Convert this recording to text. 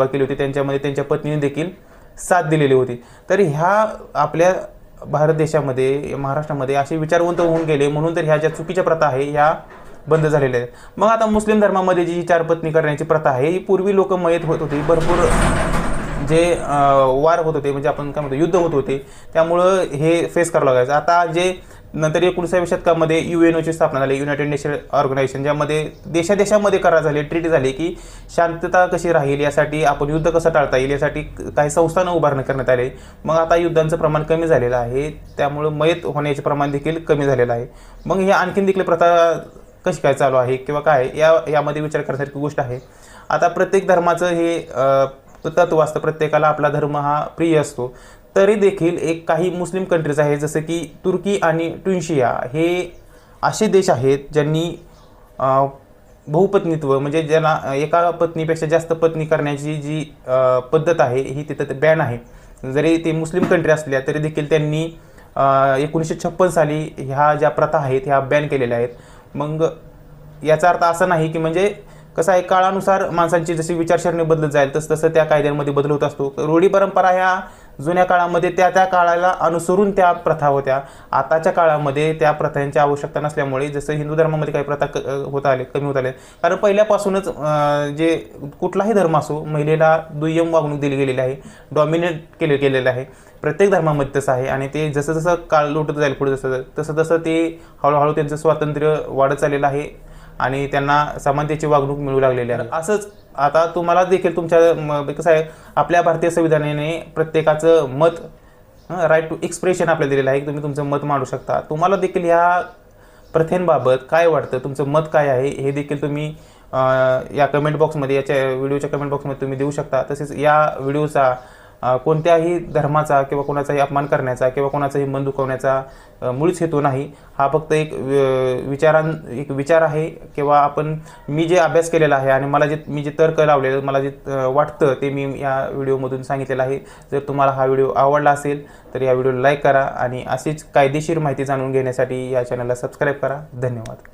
केली होती, त्यांच्यामध्ये त्यांच्या पत्नीने देखील साथ दिलेली होती. तर ह्या आपल्या भारत देशामध्ये, महाराष्ट्रामध्ये असे विचारवंत होऊन गेले, म्हणून तर ह्या ज्या चुकीच्या प्रथा आहे ह्या बंद झालेल्या आहेत. मग आता मुस्लिम धर्मामध्ये जी 4 पत्नी करण्याची प्रथा आहे, ही पूर्वी लोक मयत होत होती, भरपूर जे वार होत होते, म्हणजे आपण काय म्हणतो युद्ध होत होते, त्यामुळं हे फेस करावं लागायचं. आता जे नंतर 19व्या शतकामध्ये UNOची स्थापना झाली, युनायटेड नेशन ऑर्गनायझेशन, ज्यामध्ये देशादेशामध्ये करार झाले, ट्रीटी झाली की शांतता कशी राहील यासाठी, आपण युद्ध कसं टाळता येईल यासाठी काही संस्थांना उभारणी करण्यात आले. मग आता युद्धांचं प्रमाण कमी झालेलं आहे, त्यामुळं मयत होण्याचे प्रमाण देखील कमी झालेलं आहे. मग हे आणखीन देखील प्रथा कशी काय चालू आहे किंवा काय यामध्ये विचार करण्यासारखी गोष्ट आहे. आता प्रत्येक धर्माचं हे तत्व असतं, प्रत्येकाला आपला धर्म हा प्रिय असतो. तरी देखील एक काही मुस्लिम कंट्रीज आहे, जसं की तुर्की आणि ट्युनिशिया, हे असे देश आहेत ज्यांनी बहुपत्नीत्व, म्हणजे ज्यांना एका पत्नीपेक्षा जास्त पत्नी करण्याची जी पद्धत आहे ही तिथं बॅन आहे. जरी ते मुस्लिम कंट्री असल्या तरी देखील त्यांनी 1956 साली ह्या ज्या प्रथा आहेत ह्या बॅन केलेल्या आहेत. मग याचा अर्थ असा नाही की, म्हणजे कसं आहे, काळानुसार माणसांची जशी विचारसरणी बदलत जाईल तसं त्या कायद्यांमध्ये बदल होत असतो. रूढी परंपरा ह्या जुन्या काळामध्ये त्या काळाला अनुसरून त्या प्रथा होत्या. आताच्या काळामध्ये त्या प्रथांची आवश्यकता नसल्यामुळे, जसं हिंदू धर्मामध्ये काही प्रथा कमी होत आल्या, कारण पहिल्यापासूनच जे कुठलाही धर्म असो, महिलेला दुय्यम वागणूक दिली गेलेली आहे, डॉमिनेट केलेलं आहे. प्रत्येक धर्मामध्ये तसं आहे. आणि ते जसं जसं काळ लोटत जाईल पुढे तसं ते हळूहळू त्यांचं स्वातंत्र्य वाढत चाललेलं आहे आणि त्यांना समानतेची वागणूक मिळू लागलेली आहे. असंच आता तुम्हाला देखील तुमच्या कसं आहे, आपल्या भारतीय संविधानाने प्रत्येकाचं मत, राईट टू एक्सप्रेशन आपल्याला दिलेलं आहे, की तुम्ही तुमचं मत मांडू शकता. तुम्हाला देखील ह्या प्रथेंबाबत काय वाटतं, तुमचं मत काय आहे, हे देखील तुम्ही या कमेंट बॉक्समध्ये, याच्या व्हिडिओच्या कमेंट बॉक्समध्ये तुम्ही देऊ शकता. तसेच या व्हिडिओचा कोणत्याही धर्माचा किंवा कोणाचाही अपमान करण्याचा किंवा कोणाचाही मन दुखवण्याचा मुळीच हेतू नाही. हा फक्त एक विचार आहे, किंवा मी जे अभ्यास केलेला आहे आणि मी जे तर्क लावलेलं, मला जे वाटतं ते मी या व्हिडिओमधून सांगितलेलं आहे. जर तुम्हाला हा व्हिडिओ आवडला असेल तर या व्हिडिओला लाईक करा आणि अशीच कायदेशीर माहिती जाणून घेण्यासाठी या चॅनलला सबस्क्राईब करा. धन्यवाद.